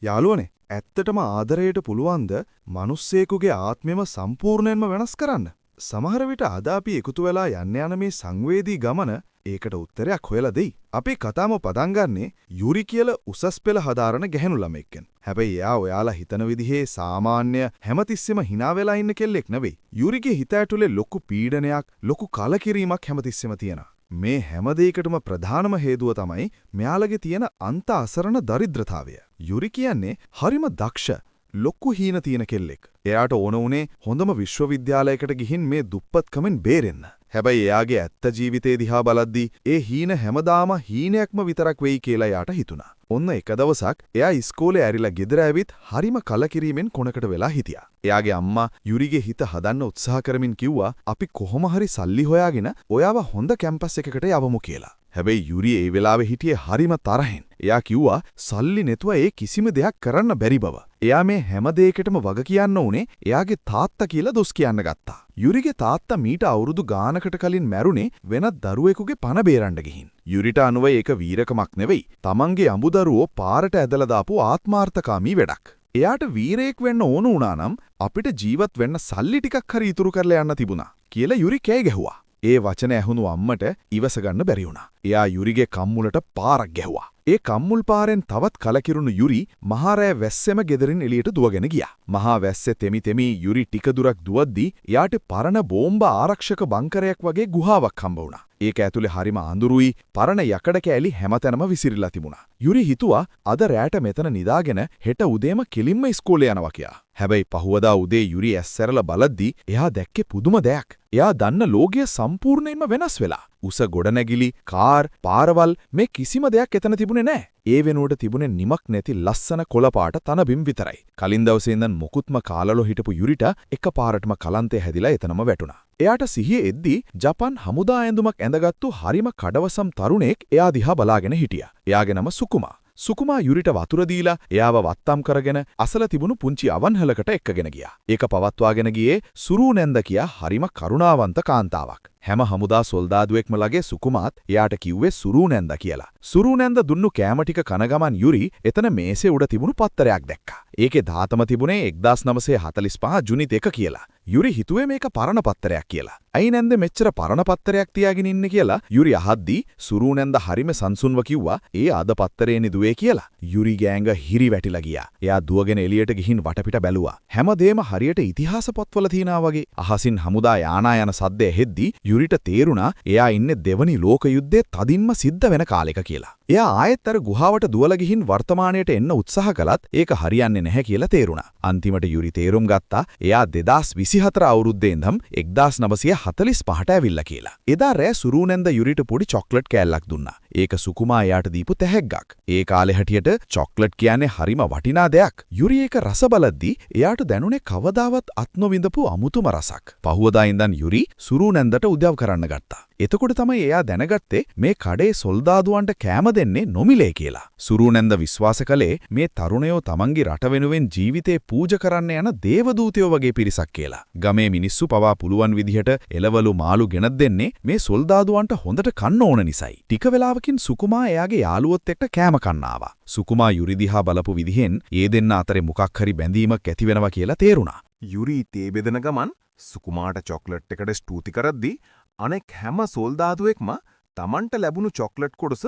යාළුවනේ, ඇත්තටම ආදරයට පුළුවන්ද මිනිස්සෙකුගේ ආත්මෙම සම්පූර්ණයෙන්ම වෙනස් කරන්න? සමහර විට අද අපි එකතු වෙලා යන්න මේ සංවේදී ගමන ඒකට උත්තරයක් හොයලා දෙයි. අපේ කතාවම පටන් ගන්නේ යුරි කියලා උසස් පෙළ හදාරන ගැහැණු ළමෙක්ගෙන්. හැබැයි එයා ඔයාලා හිතන විදිහේ සාමාන්‍ය හැමතිස්සෙම hina වෙලා ඉන්න කෙල්ලෙක් නෙවෙයි. යුරිගේ හිත ඇතුලේ ලොකු පීඩනයක්, ලොකු කලකිරීමක් හැමතිස්සෙම තියෙනවා. මේ හැම දෙයකටම ප්‍රධානම හේතුව තමයි මෙයාලගේ තියෙන අන්ත අසරණ දරිද්‍රතාවය. යුරි කියන්නේ හරිම දක්ෂ, ලොකු හීන තියෙන කෙල්ලෙක්. එයාට ඕන උනේ හොඳම විශ්වවිද්‍යාලයකට ගිහින් මේ දුප්පත්කමෙන් බේරෙන්න. හැබැයි එයාගේ ඇත්ත ජීවිතේ දිහා බලද්දී ඒ හීන හැමදාම හීනයක්ම විතරක් වෙයි කියලා එයාට හිතුණා. ඔන්න එක දවසක් එයා ඉස්කෝලේ ඇරිලා ගෙදර ඇවිත් හරිම කලකිරීමෙන් කොනකට වෙලා හිටියා. එයාගේ අම්මා යුරිගේ හිත හදන්න උත්සාහ කරමින් කිව්වා අපි කොහොම හරි සල්ලි හොයාගෙන ඔයාව හොඳ කැම්පස් එකකට යවමු කියලා. හැබැයි යුරි ඒ වෙලාවේ හිටියේ හරිම තරහෙන්. එයා කිව්වා සල්ලි නැතුව ඒ කිසිම දෙයක් කරන්න බැරි බව. එයා මේ හැම දෙයකටම වග කියන්න උනේ එයාගේ තාත්තා කියලා දොස් කියන්න ගත්තා. යුරිගේ තාත්තා මීට අවුරුදු ගානකට කලින් මැරුණේ වෙනත් දරුවෙකුගේ පණ බේරන්න ගිහින්. යුරිට අනුව ඒක වීරකමක් නෙවෙයි. තමන්ගේ අඹදරුවෝ පාරට ඇදලා දාපු ආත්මාර්ථකාමී වැඩක්. එයාට වීරයෙක් වෙන්න ඕන වුණා නම් අපිට ජීවත් වෙන්න සල්ලි ටිකක් හරි ඉතුරු කරලා යන්න තිබුණා කියලා යුරි කෑ ගැහුවා. ඒ වචන ඇහුණු අම්මට ඉවස ගන්න බැරි වුණා. එයා යුරිගේ කම්මුලට පාරක් ගැහුවා. ඒ කම්මුල් පාරෙන් තවත් කලකිරුණු යුරි මහා රෑ වැස්සෙම ගෙදරින් එළියට දුවගෙන ගියා. මහා වැස්සේ තෙමි තෙමි යුරි ටික දුරක් දුවද්දී එයාට පරණ බෝම්බ ආරක්ෂක බංකරයක් වගේ ගුහාවක් හම්බ වුණා. ඒක ඇතුලේ හරිම අඳුරුයි, පරණ යකඩ කෑලි හැමතැනම විසිරිලා තිබුණා. යුරි හිතුවා අද රෑට මෙතන නිදාගෙන හෙට උදේම කෙලින්ම ඉස්කෝලේ යනවා කියලා. හැබැයි පහුවදා උදේ යුරි ඇස්සැරලා බලද්දී එයා දැක්කේ පුදුම දෙයක්. එයා දන්න ලෝකය සම්පූර්ණයෙන්ම වෙනස් වෙලා. උස ගොඩනැගිලි, කාර්, පාරවල් මේ කිසිම දෙයක් එතන තිබුණේ නැහැ. ඒ වෙනුවට තිබුණේ නිමක් නැති ලස්සන කොළපාට තනබිම් විතරයි. කලින් දවසේ ඉඳන් මොකුත්ම කාලලෝ හිටපු යුරිට එකපාරටම කලන්තේ හැදිලා එතනම වැටුණා. එයාට සිහිය එද්දී ජපන් හමුදා ඇඳුමක් ඇඳගත්තු හරිම කඩවසම් තරුණෙක් එයා දිහා බලාගෙන හිටියා. එයාගේ නම සුකුමා. සුකුමා යුරිට වතුර දීලා එයාව වත්තම් කරගෙන අසල තිබුණු පුංචි අවන්හලකට එක්කගෙන ගියා. ඒක පවත්වාගෙන ගියේ සුරූනැන්ද කියා හරිම කරුණාවන්ත කාන්තාවක්. හැම හමුදා සොල්දාදුවෙක්ම ලගේ සුකුමාත් එයාට කිව්වේ සුරූනැන්ද කියලා. සුරූනැන්ද දුන්නු කෑම ටික කන ගමන් යුරි එතන මේසේ උඩ තිබුණු පත්තරයක් දැක්කා. ඒකේ දාතම තිබුණේ 1945 ජුනි 2 කියලා. යුරි හිතුවේ මේක පරණ පත්තරයක් කියලා. ඇයි නැන්ද මෙච්චර පරණ පත්තරයක් තියාගෙන ඉන්නේ කියලා යුරි අහද්දී සුරූනැන්ද හරිම සංසුන්ව කිව්වා ඒ අද පත්තරේනේ දුවේ කියලා. යුරි ගෑංග හිරි වැටිලා ගියා. එයා දුවගෙන එළියට ගිහින් වටපිට බැලුවා. හැමදේම හරියට ඉතිහාස පොත්වල තියනා වගේ. අහසින් හමුදා යානා යන සද්ද ඇහෙද්දී යුරිට තේරුණා එයා ඉන්නේ දෙවනි ලෝක යුද්ධයේ තදින්ම සිද්ධ වෙන කාලෙක කියලා. එයා ආයෙත් අර ගුහාවට දුවලා ගිහින් වර්තමානයට එන්න උත්සාහ කළත් ඒක හරියන්නේ නැහැ කියලා තේරුණා. අන්තිමට යුරි තේරුම් ගත්තා එයා 2024 අවුරුද්දේ ඉඳන් 1945ට ඇවිල්ලා කියලා. එදා රෑ සුරූනැන්ද යුරිට පොඩි චොක්ලට් කෑල්ලක් දුන්නා. ඒක සුකුමා එයාට දීපු තැහැග්ගක්. ඒ කාලේ හැටියට චොක්ලට් කියන්නේ හරිම වටිනා දෙයක්. යුරි ඒක රස බලද්දී එයාට දැනුනේ කවදාවත් අත් නොවිඳපු අමුතුම රසක්. පහුවදා ඉඳන් යුරි සුරූනැන්දට උදව් කරන්න ගත්තා. එතකොට තමයි එයා දැනගත්තේ මේ කඩේ සොල්දාදුවන්ට කෑම දෙන්නේ නොමිලේ කියලා. සුරූනැන්ද විශ්වාස කළේ මේ තරුණයෝ තමන්ගේ රට වෙනුවෙන් ජීවිතේ පූජ කරන්න යන දේවදූතයෝ වගේ පිරිසක් කියලා. ගමේ මිනිස්සු පවා පුළුවන් විදිහට එළවලු මාළු ගෙනත් දෙන්නේ මේ සොල්දාදුවන්ට හොඳට කන්න ඕන නිසයි. ටික වෙලාවකින් සුකුමා එයාගේ යාළුවොත් එක්ක කෑම කන්න ආවා. සුකුමා යුරි දිහා බලපු විදිහෙන් ඒ දෙන්න අතරේ මොකක් හරි බැඳීමක් ඇති වෙනවා කියලා තේරුණා. යුරි තේ බෙදන ගමන් සුකුමාට චොක්ලට් එකට ස්තුති කරද්දී අනෙක් හැම සොල්දාදුවෙක්ම Tamanට ලැබුණු චොක්ලට් කොටස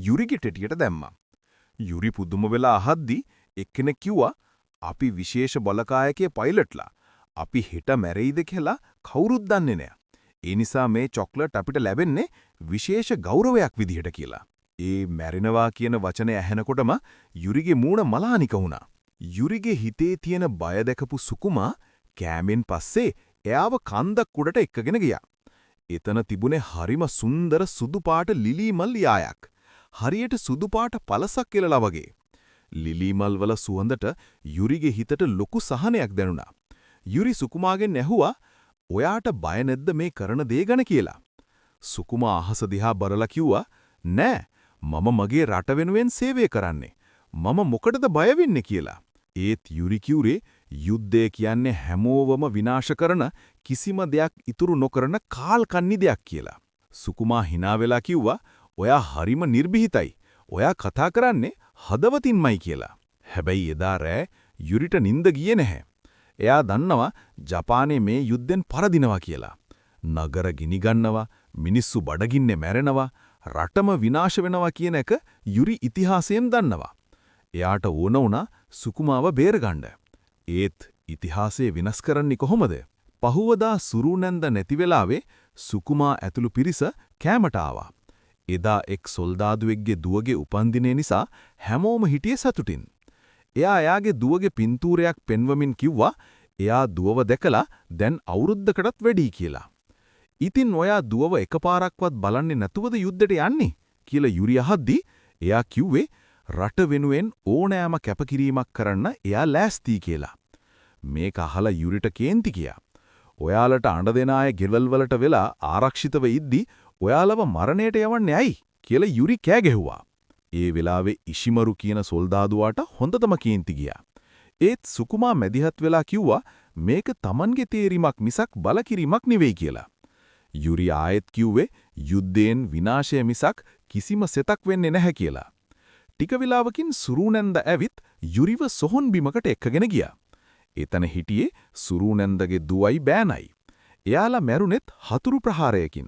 යුරිගේ ටෙටියට දැම්මා. යුරි පුදුම වෙලා අහද්දී එක්කෙනෙක් කිව්වා අපි විශේෂ බලකායකයේ පයිලට්ලා. අපි හෙට මැරෙයිද කියලා කවුරුත් දන්නේ නැහැ. ඒ නිසා මේ චොක්ලට් අපිට ලැබෙන්නේ විශේෂ ගෞරවයක් විදිහට කියලා. ඒ මැරෙනවා කියන වචනේ ඇහෙනකොටම යුරිගේ මූණ මලානික වුණා. යුරිගේ හිතේ තියෙන බය දැකපු සුකුමා කෑමෙන් පස්සේ එයාව කන්දක් උඩට එක්කගෙන ගියා. එතන තිබුණේ හරිම සුන්දර සුදු පාට ලිලි මල් යායක්. හරියට සුදු පාට පළසක් කෙලලා වගේ. ලිලි මල් වල සුවඳට යුරිගේ හිතට ලොකු සහනයක් දැනුණා. යුරි සුකුමාගෙන් ඇහුවා ඔයාට බය නැද්ද මේ කරන දේ ගැන කියලා. සුකුමා අහස දිහා බලලා කිව්වා නෑ මම මගේ රට වෙනුවෙන් සේවය කරන්නේ. මම මොකටද බය වෙන්නේ කියලා. ඒත් යුරි කිව්වේ යුද්ධය කියන්නේ හැමෝවම විනාශ කරන කිසිම දෙයක් ඉතුරු නොකරන කාල්කන්නි දෙයක් කියලා. සුකුමා hina වෙලා කිව්වා ඔයා හරිම නිර්භීතයි. ඔයා කතා කරන්නේ හදවතින්මයි කියලා. හැබැයි එදා රෑ යුරිට නිින්ද ගියේ නැහැ. එයා දන්නවා ජපානයේ මේ යුද්ධෙන් පරදිනවා කියලා. නගර ගිනිගන්නවා, මිනිස්සු බඩගින්නේ මැරෙනවා, රටම විනාශ වෙනවා කියන එක යුරි ඉතිහාසයෙන් දන්නවා. එයාට ඕන වුණා සුකුමාව බේරගන්න. ඒත් ඉතිහාසය විනාශ කරන්නේ කොහොමද? පහුවදා සුරුනැන්ද නැති වෙලාවේ සුකුමා ඇතුළු පිරිස කෑමට ආවා. එදා එක් සොල්දාදුවෙක්ගේ දුවගේ උපන්දිනේ නිසා හැමෝම හිටියේ සතුටින්. එයාගේ දුවගේ පින්තූරයක් පෙන්වමින් කිව්වා එයා දුවව දැකලා දැන් අවුරුද්දකටත් වැඩි කියලා. ඉතින් ඔයා දුවව එකපාරක්වත් බලන්නේ නැතුවද යුද්ධෙට යන්නේ කියලා යුරි අහද්දී එයා කිව්වේ රට වෙනුවෙන් ඕනෑම කැපකිරීමක් කරන්න එයා ලෑස්ති කියලා. මේක අහලා යුරිට කේන්ති ගියා. ඔයාලට අඬ දෙන අය ගෙවල් වලට වෙලා ආරක්ෂිතව ඉද්දි ඔයාලව මරණයට යවන්නේ ඇයි කියලා යුරි කෑ ගැහුවා. ඒ වෙලාවේ ඉෂිමරු කියන සොල්දාදුවාට හොඳටම කේන්ති ගියා. ඒත් සුකුමා මැදිහත් වෙලා කිව්වා මේක Tamanගේ තේරීමක් මිසක් බලකිරීමක් නෙවෙයි කියලා. යුරි ආයෙත් කිව්වේ යුද්ධයෙන් විනාශය මිසක් කිසිම සෙතක් වෙන්නේ නැහැ කියලා. ටික වෙලාවකින් සුරුනැන්ද ඇවිත් යුරිව සොහොන් බිමකට එක්කගෙන ගියා. එතන හිටියේ සුරුනැන්දගේ දුවයි බෑනයි. එයාලා මැරුණෙත් හතුරු ප්‍රහාරයකින්.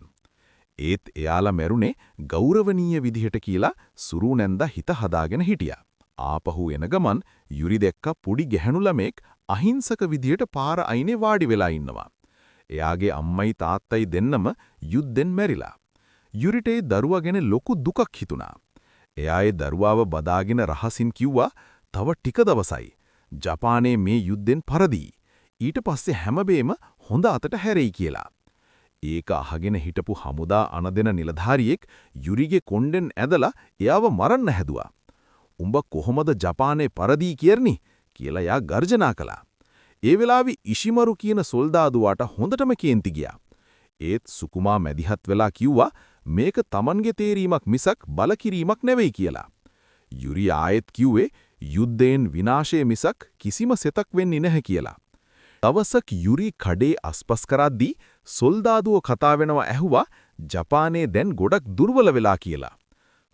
ඒත් එයාලා මැරුණේ ගෞරවනීය විදිහට කියලා සුරුනැන්ද හිත හදාගෙන හිටියා. ආපහු එන ගමන් යුරි දැක්ක පොඩි ගැහණු ළමෙක් අහිංසක විදිහට පාර අයිනේ වාඩි වෙලා ඉන්නවා. එයාගේ අම්මයි තාත්තයි දෙන්නම යුද්ධෙන් මැරිලා. යුරිට ඒ දරුවා ගැන ලොකු දුකක් හිතුණා. එයා ඒ දරුවාව බදාගෙන රහසින් කිව්වා තව ටික දවසයි ජපානයේ මේ යුද්ධෙන් පරදී. ඊට පස්සේ හැමබේම හොඳ අතට හැරෙයි කියලා. ඒක අහගෙන හිටපු හමුදා අනදෙන නිලධාරියෙක් යුරිගේ කොණ්ඩෙන් ඇදලා එයාව මරන්න හැදුවා. උඹ කොහොමද ජපානයේ පරදී කියර්නි කියලා එයා ගර්ජනා කළා. ඒ වෙලාවේ ඉෂිමරු කියන සොල්දාදුවාට හොඳටම කේන්ති ගියා. ඒත් සුකුමා මැදිහත් වෙලා කිව්වා මේක Tamanගේ තේරීමක් මිසක් බලකිරීමක් නෙවෙයි කියලා. යුරි ආයෙත් කිව්වේ යුද්ධයෙන් විනාශය මිසක් කිසිම සෙතක් වෙන්නේ නැහැ කියලා. දවසක් යුරි කඩේ අස්පස් කරද්දී සොල්දාදුව කතා වෙනවා ඇහුවා ජපානයේ දැන් ගොඩක් දුර්වල වෙලා කියලා.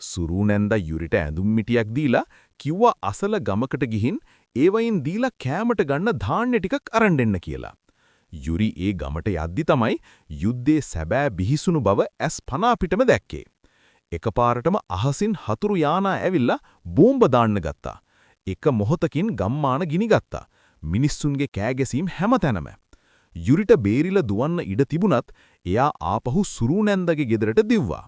සුරුනැන්ද යුරිට ඇඳුම් මිටියක් දීලා කිව්වා අසල ගමකට ගිහින් ඒවයින් දීලා කෑමට ගන්න ධාන්‍ය ටිකක් අරන් දෙන්න කියලා. යුරි ඒ ගමට යද්දි තමයි යුද්ධයේ සැබෑ බිහිසුණු බව ඇස් පනා පිටම දැක්කේ. එකපාරටම අහසින් හතුරු යානා ඇවිල්ලා බෝම්බ දාන්න ගත්තා. එක මොහොතකින් ගම්මාන ගිනි ගත්තා. මිනිස්සුන්ගේ කෑගැසීම් හැමතැනම. යුරිට බේරිලා දුවන්න ඉඩ තිබුණත් එයා ආපහු සුරුනැන්දගේ ගෙදරට දිව්වා.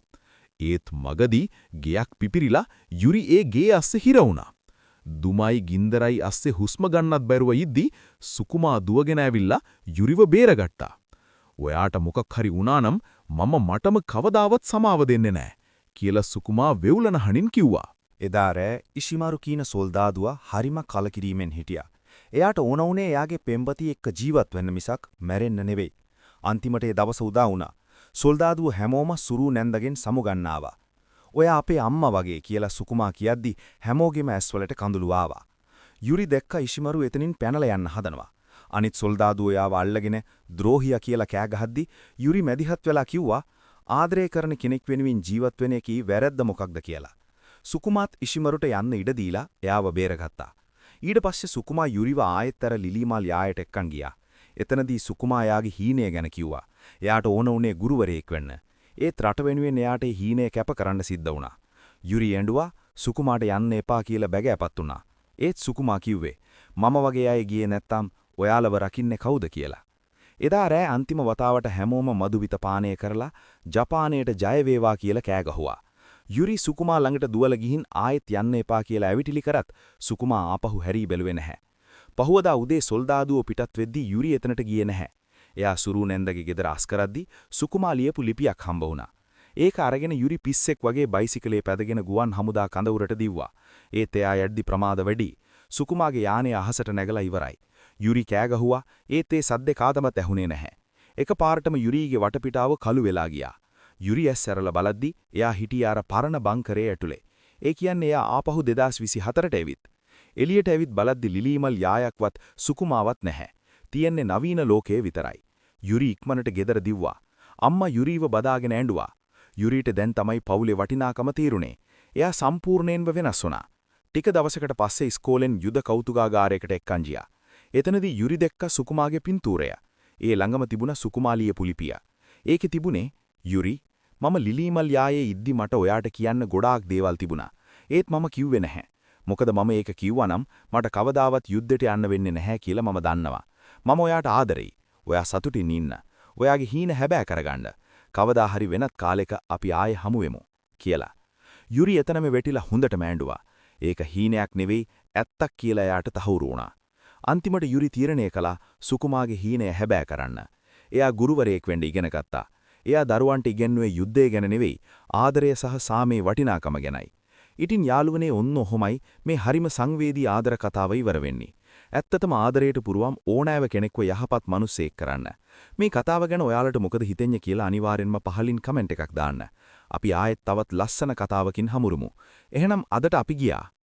ඒත් මගදී ගෙයක් පිපිරිලා යුරි ඒ ගේ අස්සේ හිර වුණා. දුමයි ගින්දරයි අස්සේ හුස්ම ගන්නත් බැරුව ඉද්දි සුකුමා දුවගෙන ඇවිල්ලා යුරිව බේරගත්තා. ඔයාට මොකක් හරි වුණා නම් මම මටම කවදාවත් සමාව දෙන්නේ නැහැ කියලා සුකුමා වෙවුලන හනින් කිව්වා. එදා රෑ ඉෂිමාරු කීන සොල්දාදුවා හරිම කලකිරීමෙන් හිටියා. එයාට ඕන වුණේ එයාගේ පෙම්වතිය එක්ක ජීවත් වෙන්න මිසක් මැරෙන්න නෙවෙයි. අන්තිමට ඒ දවස උදා වුණා. සොල්දාදුව හැමෝම සුරුනැන්දගෙන් සමුගන්නාවා. ඔයා අපේ අම්මා වගේ කියලා සුකුමා කියද්දි හැමෝගෙම ඇස්වලට කඳුළු ආවා. යුරි දැක්ක ඉෂිමරු එතනින් පැනලා යන්න හදනවා. අනිත් සොල්දාදුව එයාව අල්ලගෙන ද්‍රෝහියා කියලා කෑ ගහද්දි යුරි මැදිහත් වෙලා කිව්වා ආදරය කරන කෙනෙක් වෙනුවෙන් ජීවත් වෙන එකේ වැරද්ද මොකක්ද කියලා. සුකුමාත් ඉෂිමරුට යන්න ඉඩ දීලා එයාව බේරගත්තා. ඊට පස්සේ සුකුමා යුරිව ආයෙත්තර ලිලිමාල් යායට එක්කන් ගියා. එතනදී සුකුමා යාගේ හීනය ගැන කිව්වා. එයාට ඕන උනේ ගුරුවරයෙක් වෙන්න. ඒත් රට වෙනුවෙන් එයාට හීනය කැප කරන්න සිද්ධ වුණා. යුරි ඇඬුවා සුකුමාට යන්න එපා කියලා බැගෑපත් වුණා. ඒත් සුකුමා කිව්වේ මම වගේ අය ගියේ නැත්තම් ඔයාලව රකින්නේ කවුද කියලා. එදා රෑ අන්තිම වතාවට හැමෝම මදුවිත පානය කරලා ජපානයට ජය වේවා කියලා කෑ ගහුවා. යුරි සුකුමා ළඟට දුවලා ගිහින් ආයෙත් යන්න එපා කියලා ඇවිටිලි කරත් සුකුමා ආපහු හැරී බැලුවේ නැහැ. පහුවදා උදේ සොල්දාදුව පිටත් වෙද්දී යුරි එතනට ගියේ නැහැ. එයා සුරුනැන්දගේ ගෙදර අස් කරද්දී සුකුමා ලියපු ලිපියක් හම්බ වුණා. ඒක අරගෙන යුරි පිස්සෙක් වගේ බයිසිකලේ පැදගෙන ගුවන් හමුදා කඳවුරට දිව්වා. ඒත් එයා යද්දි ප්‍රමාද වැඩි. සුකුමාගේ යානය අහසට නැගලා ඉවරයි. යුරි කෑ ගහුවා. ඒත් ඒ සද්දේ කාටවත් ඇහුනේ නැහැ. එකපාරටම යුරිගේ වටපිටාව කළු වෙලා ගියා. යුරි ඇස් ඇරලා බලද්දි එයා හිටියේ අර පරණ බංකරේ ඇතුලේ. ඒ කියන්නේ එයා ආපහු 2024ට ඇවිත්. එළියට ඇවිත් බලද්දි ලිලිමල් යායක්වත් සුකුමාවත් නැහැ. තියන්නේ නවීන ලෝකයේ විතරයි. යුරි ඉක්මනට ගෙදර දිව්වා. අම්මා යුරිව බදාගෙන ඇඬුවා. යුරිට දැන් තමයි පවුලේ වටිනාකම තීරුනේ. එයා සම්පූර්ණයෙන්ම වෙනස් වුණා. ටික දවසකට පස්සේ ඉස්කෝලෙන් යුද කෞතුකාගාරයකට එක්කන් ගියා. එතනදී යුරි දැක්ක සුකුමාගේ පින්තූරය. ඒ ළඟම තිබුණ සුකුමාලියේ පුලිපිය. ඒකේ තිබුණේ යුරි මම ලිලීමල් යායේ ඉද්දි මට ඔයාට කියන්න ගොඩාක් දේවල් තිබුණා. ඒත් මම කිව්වේ නැහැ. මොකද මම ඒක කිව්වනම් මට කවදාවත් යුද්ධෙට යන්න වෙන්නේ නැහැ කියලා මම දන්නවා. මම ඔයාට ආදරෙයි. ඔයා සතුටින් ඉන්න. ඔයාගේ හීන හැබෑ කරගන්න. කවදා හරි වෙනත් කාලෙක අපි ආයේ හමු වෙමු කියලා. යුරි එතනම වෙටිලා හොඳටම ඇඬුවා. ඒක හීනයක් නෙවෙයි ඇත්තක් කියලා එයාට තහවුරු වුණා. අන්තිමට යුරි තීරණය කළා සුකුමාගේ හීනය හැබෑ කරන්න. එයා ගුරුවරයෙක් වෙන්න ඉගෙන ගත්තා. එයා දරුවන්ට ඉගෙනුවේ යුද්ධය ගැන නෙවෙයි ආදරය සහ සාමයේ වටිනාකම ගැනයි. ඉතින් යාළුවනේ ඔන්න ඔහොමයි මේ හරිම සංවේදී ආදර කතාව ඉවර වෙන්නේ. ඇත්තටම ආදරයට පුරුවම් ඕනෑව කෙනෙක්ව යහපත් මිනිසෙක් කරන්න. මේ කතාව ගැන ඔයාලට මොකද හිතෙන්නේ කියලා අනිවාර්යෙන්ම පහලින් කමෙන්ට් එකක් දාන්න. අපි ආයෙත් තවත් ලස්සන කතාවකින් හමුරුමු. එහෙනම් අදට අපි ගියා